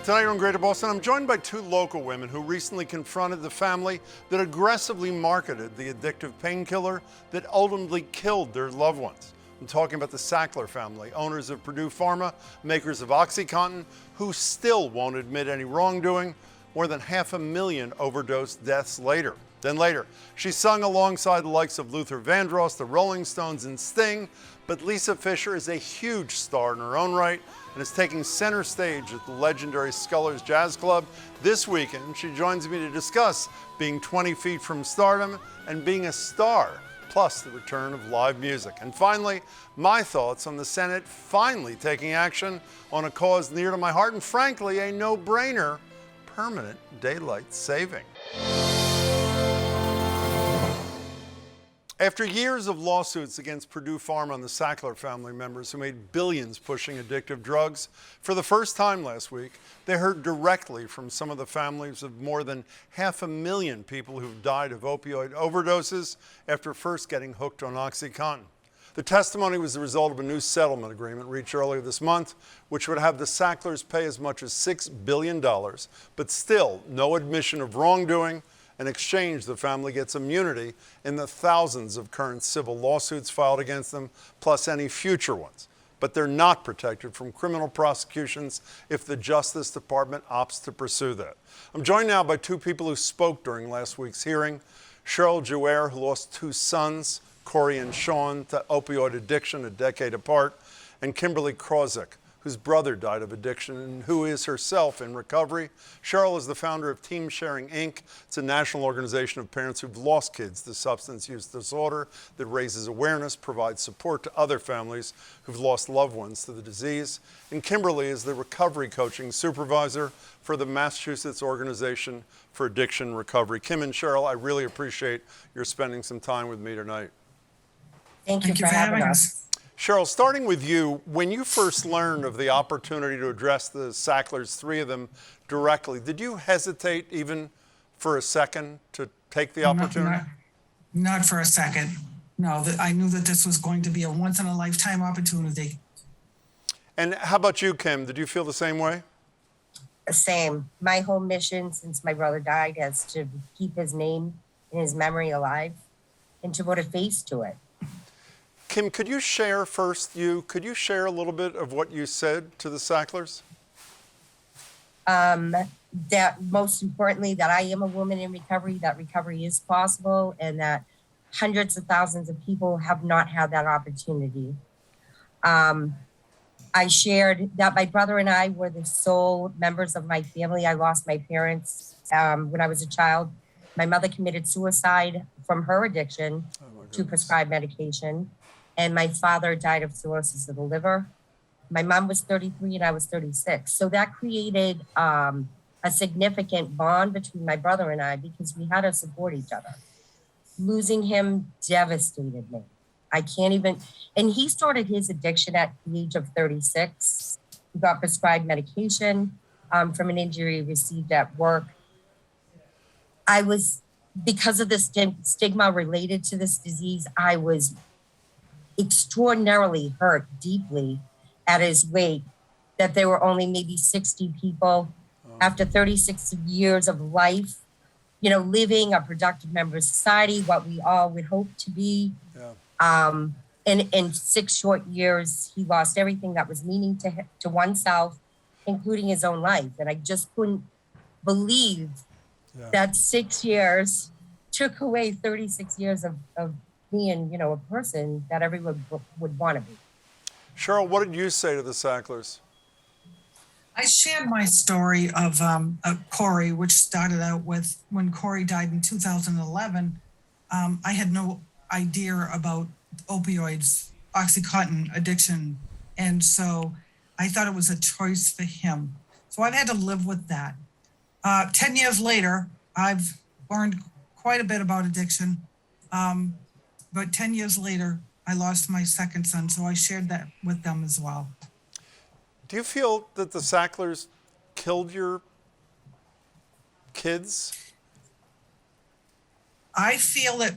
Tonight on Greater Boston, I'm joined by two local women who recently confronted the family that aggressively marketed the addictive painkiller that ultimately killed their loved ones. I'm talking about the Sackler family, owners of Purdue Pharma, makers of OxyContin, who still won't admit any wrongdoing, more than 500,000 overdose deaths later. Then later, she sung alongside the likes of Luther Vandross, the Rolling Stones, and Sting, but Lisa Fischer is a huge star in her own right and is taking center stage at the legendary Scullers Jazz Club this weekend. She joins me to discuss being 20 feet from stardom and being a star, plus the return of live music. And finally, my thoughts on the Senate finally taking action on a cause near to my heart and frankly, a no-brainer, permanent daylight saving. After years of lawsuits against Purdue Pharma and the Sackler family members who made billions pushing addictive drugs, for the first time last week, they heard directly from some of the families of more than 500,000 people who've died of opioid overdoses after first getting hooked on OxyContin. The testimony was the result of a new settlement agreement reached earlier this month, which would have the Sacklers pay as much as $6 billion, but still no admission of wrongdoing. In exchange, the family gets immunity in the thousands of current civil lawsuits filed against them, plus any future ones. But they're not protected from criminal prosecutions if the Justice Department opts to pursue that. I'm joined now by two people who spoke during last week's hearing. Cheryl Juaire, who lost two sons, Corey and Sean, to opioid addiction a decade apart, and Kimberly Krawczyk, whose brother died of addiction and who is herself in recovery. Cheryl is the founder of Team Sharing, Inc. It's a national organization of parents who've lost kids to substance use disorder that raises awareness, provides support to other families who've lost loved ones to the disease. And Kimberly is the recovery coaching supervisor for the Massachusetts Organization for Addiction Recovery. Kim and Cheryl, I really appreciate your spending some time with me tonight. Thank you for having us. Cheryl, starting with you, when you first learned of the opportunity to address the Sacklers, three of them, directly, did you hesitate even for a second to take the opportunity? Not for a second. No, I knew that this was going to be a once-in-a-lifetime opportunity. And how about you, Kim? Did you feel the same way? Same. My whole mission since my brother died has to keep his name and his memory alive and to put a face to it. Kim, could you share could you share a little bit of what you said to the Sacklers? That most importantly, that I am a woman in recovery, that recovery is possible, and that hundreds of thousands of people have not had that opportunity. I shared that my brother and I were the sole members of my family. I lost my parents when I was a child. My mother committed suicide from her addiction to prescribed medication. And my father died of cirrhosis of the liver. My mom was 33 and I was 36. So that created a significant bond between my brother and I because we had to support each other. Losing him devastated me. I can't even, and he started his addiction at the age of 36. He got prescribed medication from an injury received at work. Because of the stigma related to this disease, I was extraordinarily hurt deeply at his wake that there were only maybe 60 people after 36 years of life, living a productive member of society, what we all would hope to be. Yeah. In 6 short years, he lost everything that was meaning to oneself, including his own life. And I just couldn't believe that 6 years took away 36 years of being, a person that everyone would want to be. Cheryl, what did you say to the Sacklers? I shared my story of Corey, which started out with when Corey died in 2011. I had no idea about opioids, OxyContin addiction. And so I thought it was a choice for him. So I've had to live with that. 10 years later, I've learned quite a bit about addiction. But 10 years later, I lost my second son, so I shared that with them as well. Do you feel that the Sacklers killed your kids? I feel it.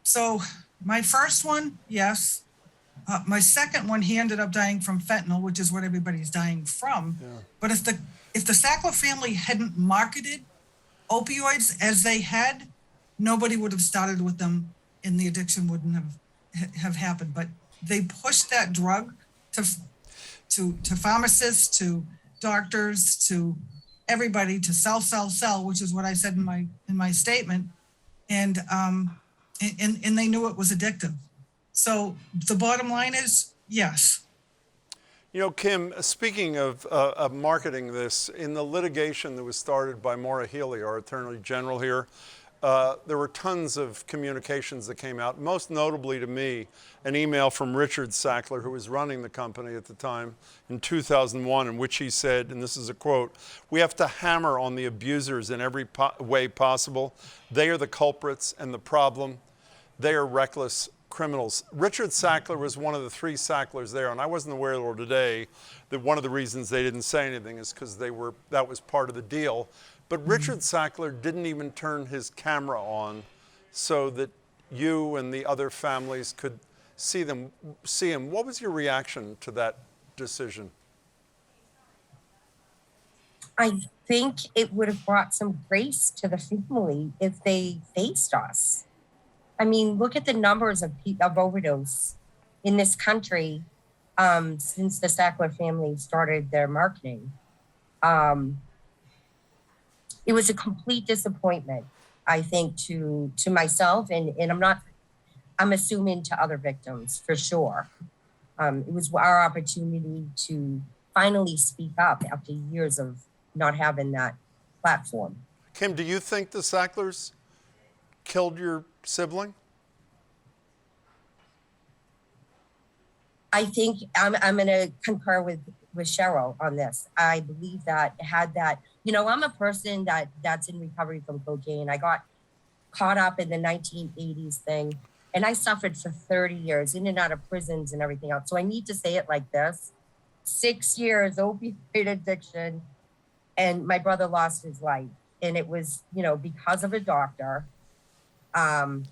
So my first one, yes. My second one, he ended up dying from fentanyl, which is what everybody's dying from. Yeah. But if if the Sackler family hadn't marketed opioids as they had, nobody would have started with them and the addiction wouldn't have happened. But they pushed that drug to pharmacists, to doctors, to everybody to sell, which is what I said in my statement. And they knew it was addictive. So the bottom line is yes. You know, Kim, speaking of marketing this, in the litigation that was started by Maura Healey, our Attorney General here, there were tons of communications that came out, most notably to me, an email from Richard Sackler, who was running the company at the time in 2001, in which he said, and this is a quote, "We have to hammer on the abusers in every way possible. They are the culprits and the problem. They are reckless criminals." Richard Sackler was one of the three Sacklers there, and I wasn't aware till today that one of the reasons they didn't say anything is because that was part of the deal. But Richard Sackler didn't even turn his camera on so that you and the other families could see him. What was your reaction to that decision? I think it would have brought some grace to the family if they faced us. I mean, look at the numbers of overdose in this country since the Sackler family started their marketing. It was a complete disappointment, I think, to myself, and I'm assuming to other victims for sure. It was our opportunity to finally speak up after years of not having that platform. Kim, do you think the Sacklers killed your sibling? I think I'm going to concur with Cheryl on this. I believe that I'm a person that's in recovery from cocaine. I got caught up in the 1980s thing, and I suffered for 30 years in and out of prisons and everything else. So I need to say it like this: 6 years opioid addiction, and my brother lost his life, and it was because of a doctor. And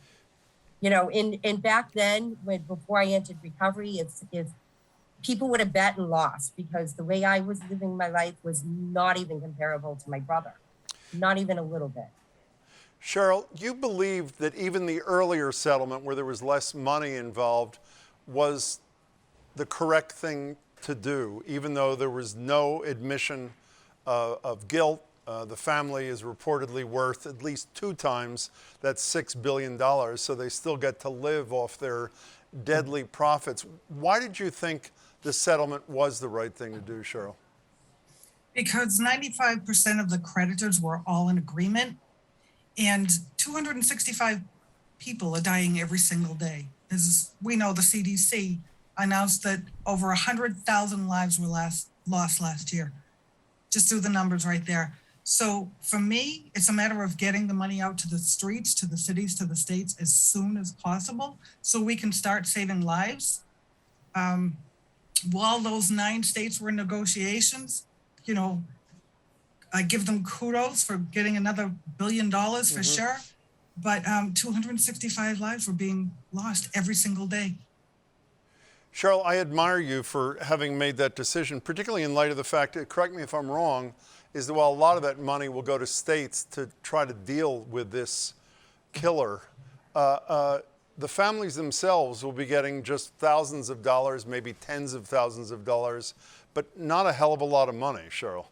back then, before I entered recovery, if people would have bet and lost, because the way I was living my life was not even comparable to my brother, not even a little bit. Cheryl, you believed that even the earlier settlement, where there was less money involved, was the correct thing to do, even though there was no admission of guilt. The family is reportedly worth at least 2 times that $6 billion, so they still get to live off their deadly profits. Why did you think the settlement was the right thing to do, Cheryl? Because 95% of the creditors were all in agreement, and 265 people are dying every single day. As we know, the CDC announced that over 100,000 lives were lost last year. Just do the numbers right there. So for me, it's a matter of getting the money out to the streets, to the cities, to the states as soon as possible so we can start saving lives. While those 9 states were in negotiations, I give them kudos for getting another $1 billion for sure. But 265 lives were being lost every single day. Cheryl, I admire you for having made that decision, particularly in light of the fact, correct me if I'm wrong, is that while a lot of that money will go to states to try to deal with this killer, the families themselves will be getting just thousands of dollars, maybe tens of thousands of dollars, but not a hell of a lot of money, Cheryl.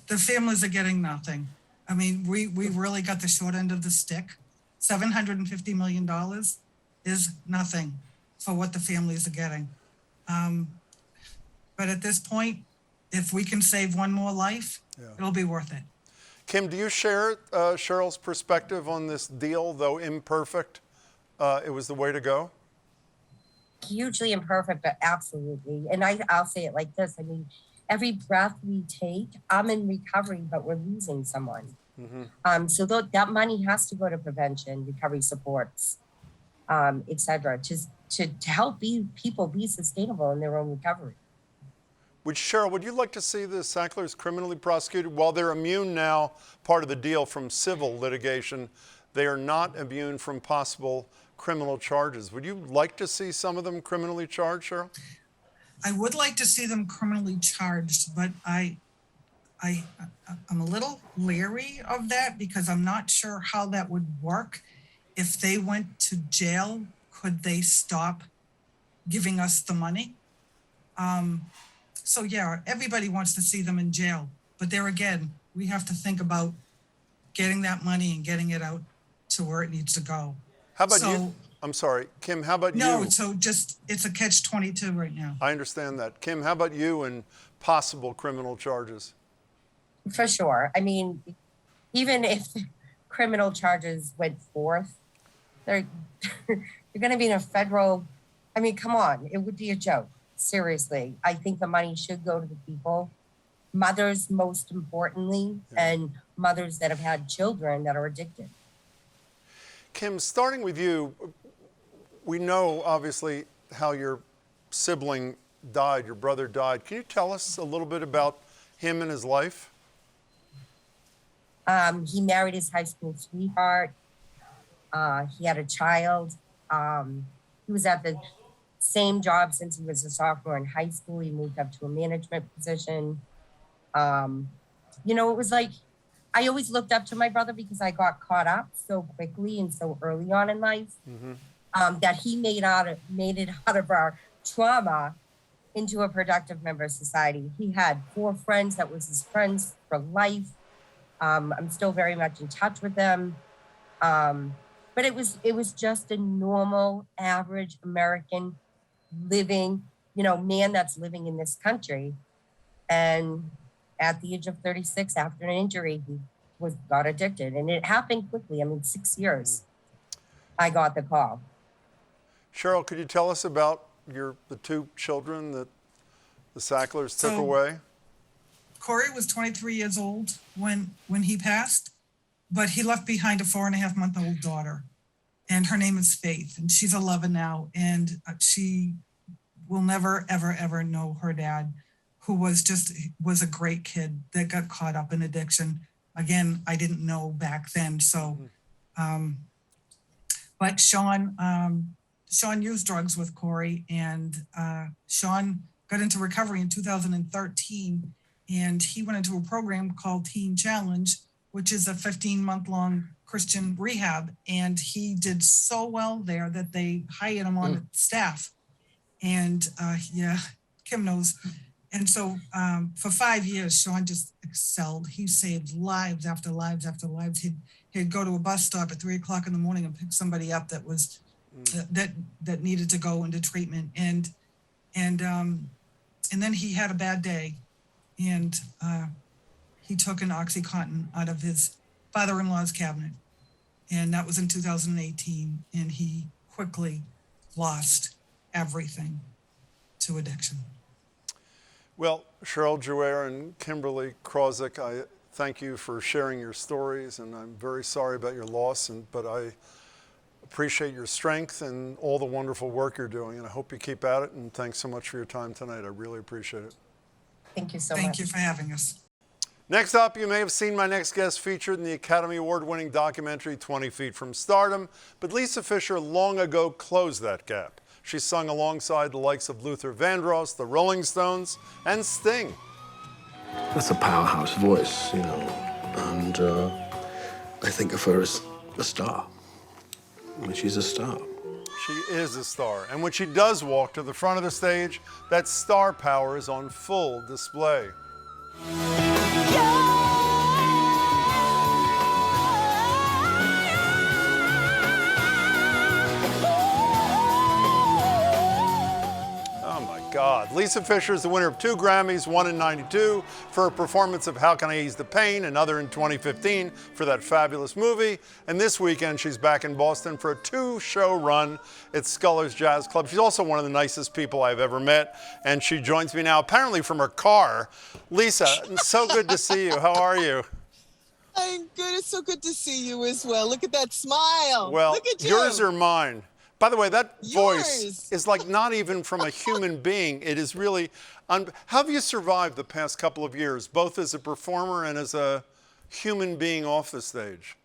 The families are getting nothing. I mean, we really got the short end of the stick. $750 million is nothing for what the families are getting. But at this point, if we can save one more life, it'll be worth it. Kim, do you share Cheryl's perspective on this deal, though imperfect? It was the way to go? Hugely imperfect, but absolutely. And I'll say it like this. I mean, every breath we take, I'm in recovery, but we're losing someone. So that money has to go to prevention, recovery supports, et cetera, to help people be sustainable in their own recovery. Cheryl, would you like to see the Sacklers criminally prosecuted? While they're immune now, part of the deal, from civil litigation, they are not immune from possible criminal charges. Would you like to see some of them criminally charged, Cheryl? I would like to see them criminally charged, but I I'm a little leery of that because I'm not sure how that would work. If they went to jail, could they stop giving us the money? So yeah, everybody wants to see them in jail, but there again, we have to think about getting that money and getting it out to where it needs to go. How about So- you? I'm sorry, Kim, how about No, you? so just, it's a catch-22 right now. I understand that. Kim, how about you and possible criminal charges? For sure. I mean, even if criminal charges went forth, they're you're going to be in a federal. I mean, come on, it would be a joke. Seriously, I think the money should go to the people, mothers most importantly, and mothers that have had children that are addicted. Kim, starting with you, we know obviously how your sibling died, your brother died. Can you tell us a little bit about him and his life? He married his high school sweetheart. He had a child. He was at the same job since he was a sophomore in high school. He moved up to a management position. You know, it was like, I always looked up to my brother because I got caught up so quickly and so early on in life, that he made it out of our trauma into a productive member of society. He had 4 friends that was his friends for life. I'm still very much in touch with them. But it was just a normal, average American living, man that's living in this country. And at the age of 36, after an injury, he got addicted. And it happened quickly. I mean, 6 years, I got the call. Cheryl, could you tell us about the 2 children that the Sacklers took away? Corey was 23 years old when he passed, but he left behind a 4.5-month-old daughter, and her name is Faith, and she's 11 now, and she will never, ever, ever know her dad, who was a great kid that got caught up in addiction. Again, I didn't know back then, so, but Sean used drugs with Corey, and Sean got into recovery in 2013. And he went into a program called Teen Challenge, which is a 15-month-long Christian rehab. And he did so well there that they hired him on staff. And Kim knows. And so for 5 years, Sean just excelled. He saved lives after lives after lives. He'd go to a bus stop at 3 o'clock in the morning and pick somebody up that was that needed to go into treatment. And then he had a bad day. And he took an OxyContin out of his father-in-law's cabinet. And that was in 2018. And he quickly lost everything to addiction. Well, Cheryl, Juaire, and Kimberly Krawczyk, I thank you for sharing your stories. And I'm very sorry about your loss, but I appreciate your strength and all the wonderful work you're doing. And I hope you keep at it. And thanks so much for your time tonight. I really appreciate it. Thank you so much. Thank you for having us. Next up, you may have seen my next guest featured in the Academy Award-winning documentary 20 Feet from Stardom, but Lisa Fischer long ago closed that gap. She sung alongside the likes of Luther Vandross, the Rolling Stones, and Sting. That's a powerhouse voice, and I think of her as a star. I mean, she's a star. She is a star, and when she does walk to the front of the stage, that star power is on full display. God. Lisa Fischer is the winner of 2 Grammys, one in '92 for her performance of How Can I Ease the Pain, another in 2015 for that fabulous movie. And this weekend, she's back in Boston for a 2-show run at Scullers Jazz Club. She's also one of the nicest people I've ever met, and she joins me now, apparently from her car. Lisa, so good to see you. How are you? I'm good. It's so good to see you as well. Look at that smile. Well, look at yours or mine? By the way, that voice Yours. is like not even from a human being. It is really, how have you survived the past couple of years, both as a performer and as a human being off the stage?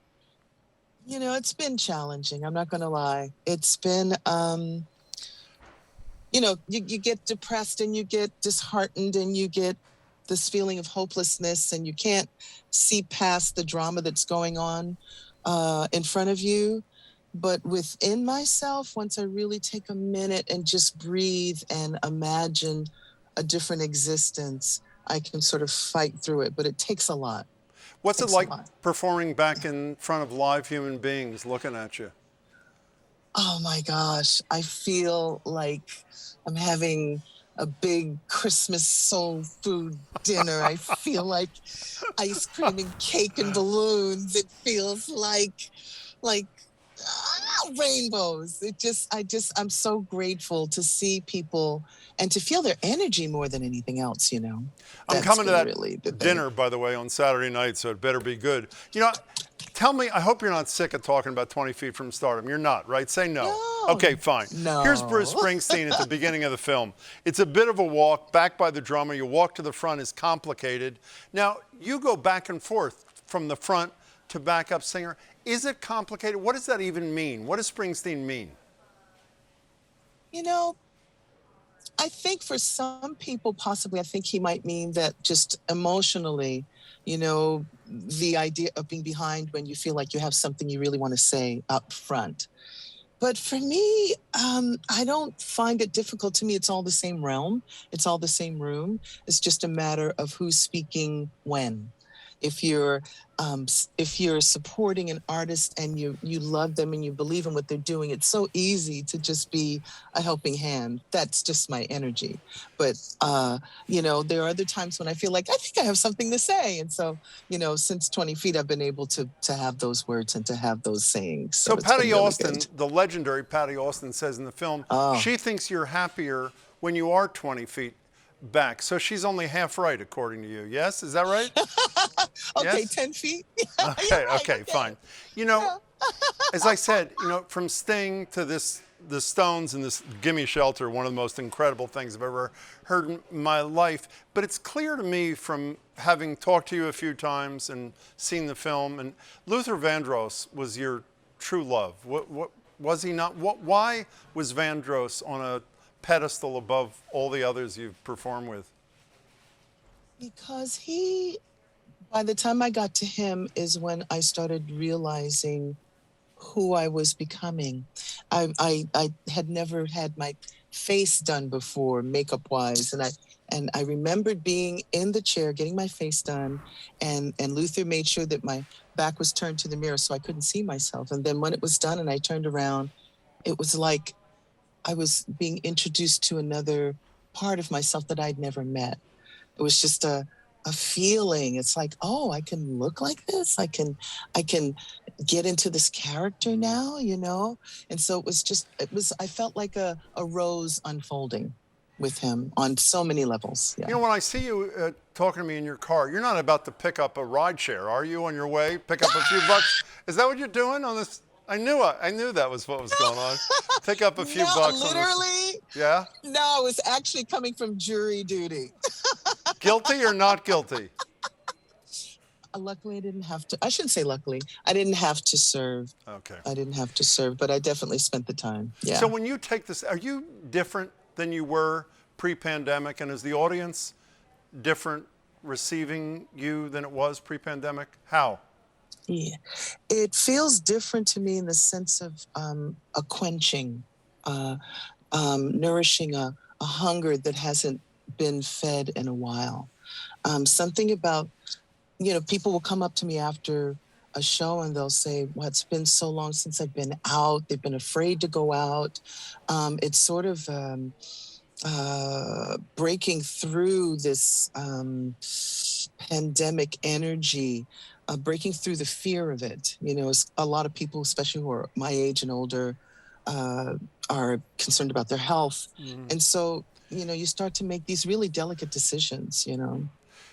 It's been challenging. I'm not going to lie. It's been, you get depressed and you get disheartened and you get this feeling of hopelessness, and you can't see past the drama that's going on in front of you. But within myself, once I really take a minute and just breathe and imagine a different existence, I can sort of fight through it. But it takes a lot. What's it Takes a like lot. performing back in front of live human beings looking at you? Oh my gosh, I feel like I'm having a big Christmas soul food dinner. I feel like ice cream and cake and balloons. It feels like rainbows. I'm so grateful to see people and to feel their energy more than anything else, you know. I'm That's coming to been that really the thing. dinner, by the way, on Saturday night, so it better be good. You know, tell me, I hope you're not sick of talking about 20 Feet from Stardom. You're not, right? Say no. No. Okay, fine. No. Here's Bruce Springsteen at the beginning of the film. It's a bit of a walk, backed by the drummer. You walk to the front is complicated. Now, you go back and forth from the front to backup singer. Is it complicated? What does that even mean? What does Springsteen mean? You know, I think for some people, possibly, I think he might mean that just emotionally, you know, the idea of being behind when you feel like you have something you really want to say up front. But for me, I don't find it difficult. To me, it's all the same realm. It's all the same room. It's just a matter of who's speaking when. If you're supporting an artist and you love them and you believe in what they're doing, it's so easy to just be a helping hand. That's just my energy. But you know, there are other times when I feel like I think I have something to say, and so, you know, since 20 Feet, I've been able to have those words and to have those sayings. So it's Patty been really Austin, good. the legendary Patty Austin, says in the film, she thinks you're happier when you are 20 feet back. So she's only half right, according to you. Yes? Is that right? Okay, Yes? 10 feet. Okay, Right, okay, fine. You know, as I said, you know, from Sting to the Stones and this Gimme Shelter, one of the most incredible things I've ever heard in my life. But it's clear to me from having talked to you a few times and seen the film, and Luther Vandross was your true love. What was he not? Why was Vandross on a pedestal above all the others you've performed with? Because by the time I got to him is when I started realizing who I was becoming. I had never had my face done before, makeup wise, and I remembered being in the chair getting my face done, and Luther made sure that my back was turned to the mirror so I couldn't see myself. And then when it was done and I turned around, it was like I was being introduced to another part of myself that I'd never met. It was just a feeling. It's like, oh, I can look like this. I can get into this character now, you know? And so I felt like a rose unfolding with him on so many levels. Yeah. You know, when I see you talking to me in your car, you're not about to pick up a ride share, are you, on your way? Pick up a few bucks? Is that what you're doing on this? I knew that was what was going on. Pick up a few bucks. Literally. Yeah? No, it was actually coming from jury duty. Guilty or not guilty? Luckily, I didn't have to. I shouldn't say luckily. I didn't have to serve. Okay. I didn't have to serve, but I definitely spent the time. Yeah. So when you take this, are you different than you were pre-pandemic? And is the audience different receiving you than it was pre-pandemic? How? Yeah. It feels different to me in the sense of a quenching, nourishing a hunger that hasn't been fed in a while. Something about, you know, people will come up to me after a show and they'll say, well, it's been so long since I've been out. They've been afraid to go out. It's sort of breaking through this pandemic energy, breaking through the fear of it. You know, a lot of people, especially who are my age and older, are concerned about their health. Mm-hmm. And so, you know, you start to make these really delicate decisions, you know.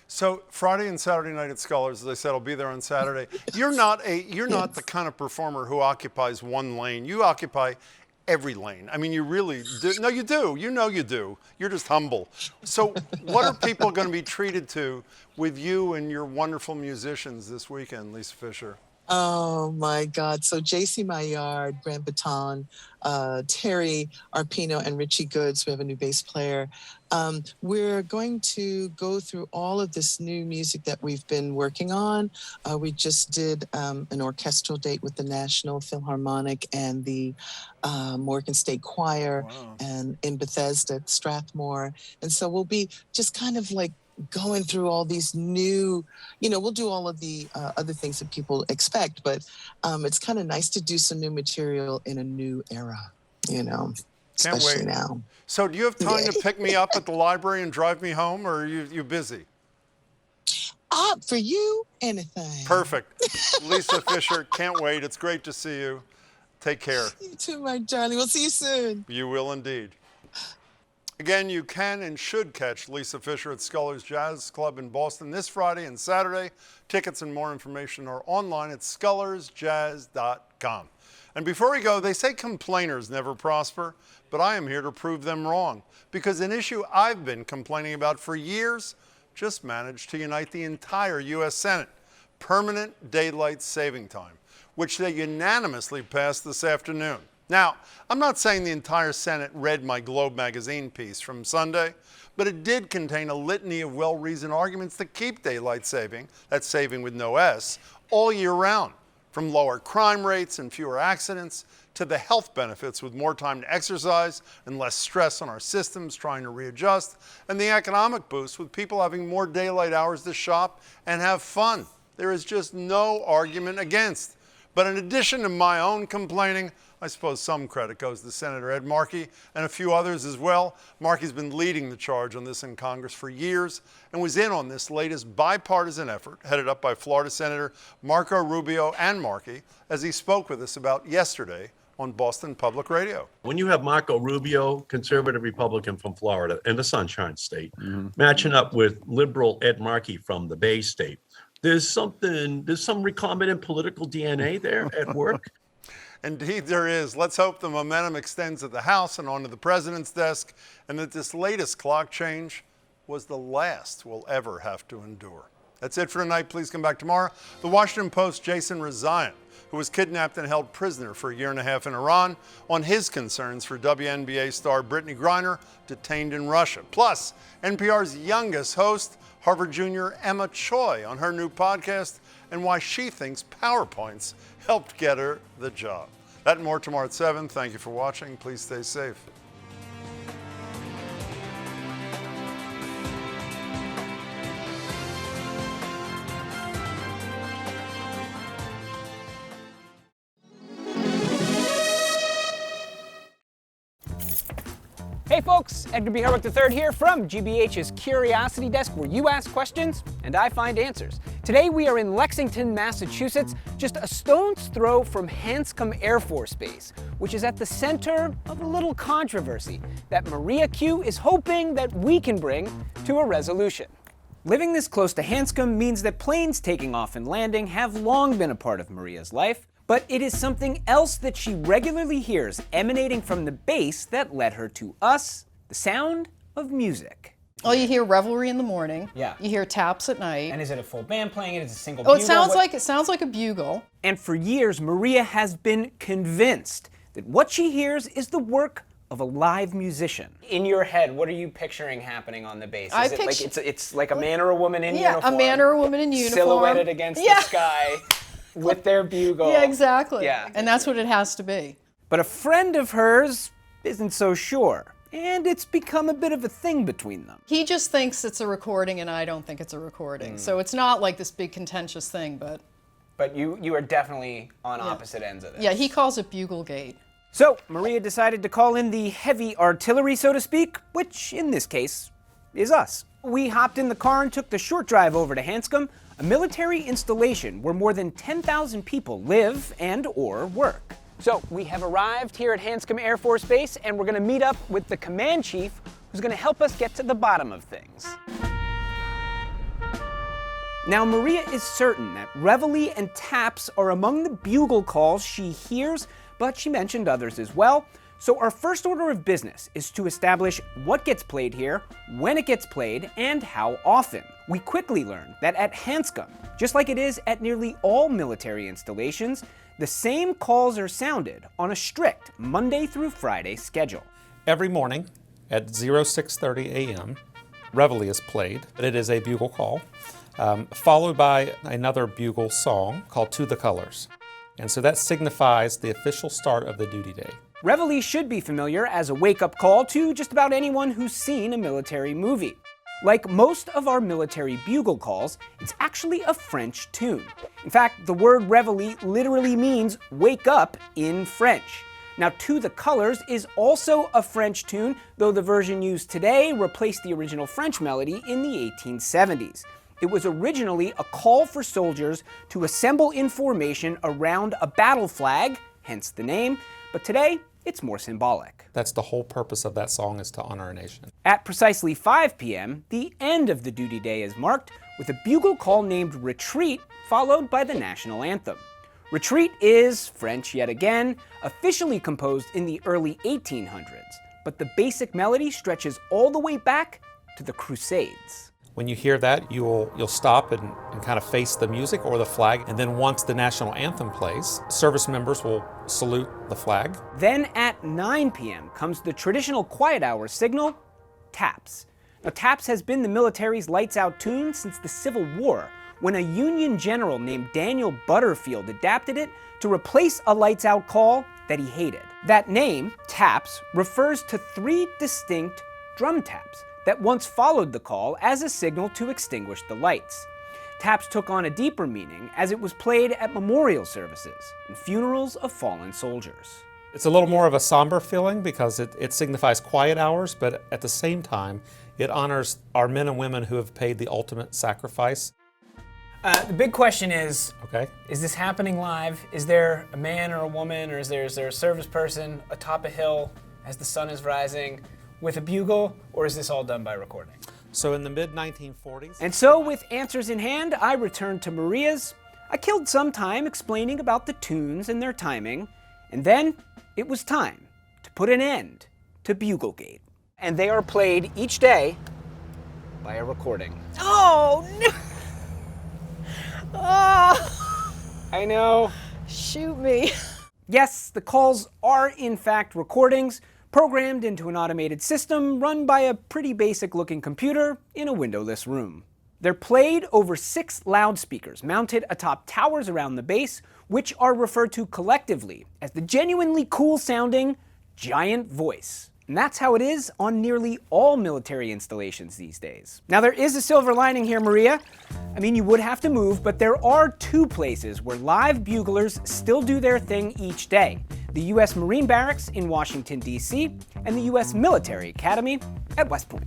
So Friday and Saturday night at Scullers, as I said, I'll be there on Saturday. You're not the kind of performer who occupies one lane. You occupy every lane. I mean, you really do. No, you do. You know you do. You're just humble. So what are people going to be treated to with you and your wonderful musicians this weekend, Lisa Fischer? Oh my God. So JC Maillard, Grant Baton, Terry Arpino, and Richie Goods, we have a new bass player. We're going to go through all of this new music that we've been working on. We just did an orchestral date with the National Philharmonic and the Morgan State Choir. Wow. And in Bethesda, Strathmore. And so we'll be just kind of like going through all these new, we'll do all of the other things that people expect, but it's kind of nice to do some new material in a new era, especially wait. now. So do you have time to pick me up at the library and drive me home, or are you busy? For you, anything. Perfect. Lisa Fischer, can't wait. It's great to see you. Take care. You too, my darling. We'll see you soon. You will indeed. Again, you can and should catch Lisa Fischer at Scullers Jazz Club in Boston this Friday and Saturday. Tickets and more information are online at scullersjazz.com. And before we go, they say complainers never prosper, but I am here to prove them wrong, because an issue I've been complaining about for years just managed to unite the entire U.S. Senate: permanent daylight saving time, which they unanimously passed this afternoon. Now, I'm not saying the entire Senate read my Globe magazine piece from Sunday, but it did contain a litany of well-reasoned arguments to keep daylight saving, that's saving with no S, all year round, from lower crime rates and fewer accidents to the health benefits with more time to exercise and less stress on our systems trying to readjust, and the economic boost with people having more daylight hours to shop and have fun. There is just no argument against. But in addition to my own complaining, I suppose some credit goes to Senator Ed Markey and a few others as well. Markey's been leading the charge on this in Congress for years and was in on this latest bipartisan effort headed up by Florida Senator Marco Rubio and Markey, as he spoke with us about yesterday on Boston Public Radio. When you have Marco Rubio, conservative Republican from Florida and the Sunshine State, matching up with liberal Ed Markey from the Bay State, there's some recombinant political DNA there at work. Indeed there is. Let's hope the momentum extends at the House and onto the president's desk, and that this latest clock change was the last we'll ever have to endure. That's it for tonight. Please come back tomorrow. The Washington Post's Jason Rezaian, who was kidnapped and held prisoner for a year and a half in Iran, on his concerns for WNBA star Brittany Griner, detained in Russia. Plus, NPR's youngest host, Harvard junior Emma Choi, on her new podcast, and why she thinks PowerPoints helped get her the job. That and more tomorrow at 7. Thank you for watching. Please stay safe. Hey folks, Edgar B. Herwick III here from GBH's Curiosity Desk, where you ask questions and I find answers. Today we are in Lexington, Massachusetts, just a stone's throw from Hanscom Air Force Base, which is at the center of a little controversy that Maria Q is hoping that we can bring to a resolution. Living this close to Hanscom means that planes taking off and landing have long been a part of Maria's life, but it is something else that she regularly hears emanating from the base that led her to us: the sound of music. Oh, you hear revelry in the morning. Yeah. You hear taps at night. And is it a full band playing it? Is it a single Oh, bugle? it sounds like a bugle. And for years, Maria has been convinced that what she hears is the work of a live musician. In your head, what are you picturing happening on the bass? Is it like it's like a man or a woman in uniform? Yeah, a man or a woman in uniform. Silhouetted against the sky with their bugle. Yeah, exactly. Yeah. And that's what it has to be. But a friend of hers isn't so sure. And it's become a bit of a thing between them. He just thinks it's a recording, and I don't think it's a recording. So it's not like this big contentious thing, but... But you are definitely on opposite ends of this. Yeah, he calls it Buglegate. So Maria decided to call in the heavy artillery, so to speak, which in this case is us. We hopped in the car and took the short drive over to Hanscom, a military installation where more than 10,000 people live and or work. So we have arrived here at Hanscom Air Force Base, and we're going to meet up with the command chief, who's going to help us get to the bottom of things. Now, Maria is certain that reveille and taps are among the bugle calls she hears, but she mentioned others as well. So our first order of business is to establish what gets played here, when it gets played, and how often. we quickly learned that at Hanscom, just like it is at nearly all military installations, the same calls are sounded on a strict Monday through Friday schedule. Every morning at 06:30 a.m., Reveille is played. It is a bugle call, followed by another bugle song called To the Colors. And so that signifies the official start of the duty day. Reveille should be familiar as a wake-up call to just about anyone who's seen a military movie. Like most of our military bugle calls, it's actually a French tune. In fact, the word Reveille literally means wake up in French. Now, To the Colors is also a French tune, though the version used today replaced the original French melody in the 1870s. It was originally a call for soldiers to assemble in formation around a battle flag, hence the name, but today it's more symbolic. That's the whole purpose of that song, is to honor our nation. At precisely 5 p.m., the end of the duty day is marked with a bugle call named Retreat, followed by the national anthem. Retreat is, French yet again, officially composed in the early 1800s, but the basic melody stretches all the way back to the Crusades. When you hear that, you'll stop and kind of face the music or the flag, and then once the national anthem plays, service members will salute the flag. Then at 9 p.m. comes the traditional quiet hour signal, taps. Now, taps has been the military's lights out tune since the Civil War, when a Union general named Daniel Butterfield adapted it to replace a lights out call that he hated. That name, taps, refers to 3 distinct drum taps that once followed the call as a signal to extinguish the lights. Taps took on a deeper meaning as it was played at memorial services and funerals of fallen soldiers. It's a little more of a somber feeling because it signifies quiet hours, but at the same time, it honors our men and women who have paid the ultimate sacrifice. The big question is, Okay. is this happening live? Is there a man or a woman, or is there a service person atop a hill as the sun is rising with a bugle, or is this all done by recording? So in the mid-1940s... And so, with answers in hand, I returned to Maria's. I killed some time explaining about the tunes and their timing, and then it was time to put an end to Buglegate. And they are played each day by a recording. Oh, no. Oh, I know. shoot me. Yes, the calls are in fact recordings, programmed into an automated system run by a pretty basic-looking computer in a windowless room. They're played over 6 loudspeakers mounted atop towers around the base, which are referred to collectively as the genuinely cool-sounding giant voice. And that's how it is on nearly all military installations these days. Now, there is a silver lining here, Maria. I mean, you would have to move, but there are 2 places where live buglers still do their thing each day: the U.S. Marine Barracks in Washington, D.C., and the U.S. Military Academy at West Point.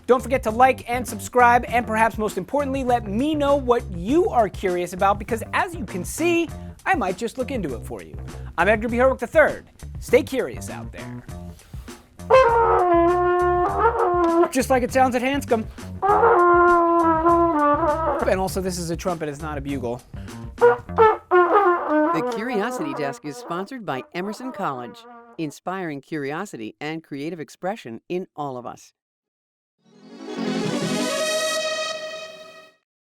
Don't forget to like and subscribe, and perhaps most importantly, let me know what you are curious about, because as you can see, I might just look into it for you. I'm Edgar B. Herwick III. Stay curious out there. Just like it sounds at Hanscom. And also, this is a trumpet, it's not a bugle. The Curiosity Desk is sponsored by Emerson College, inspiring curiosity and creative expression in all of us.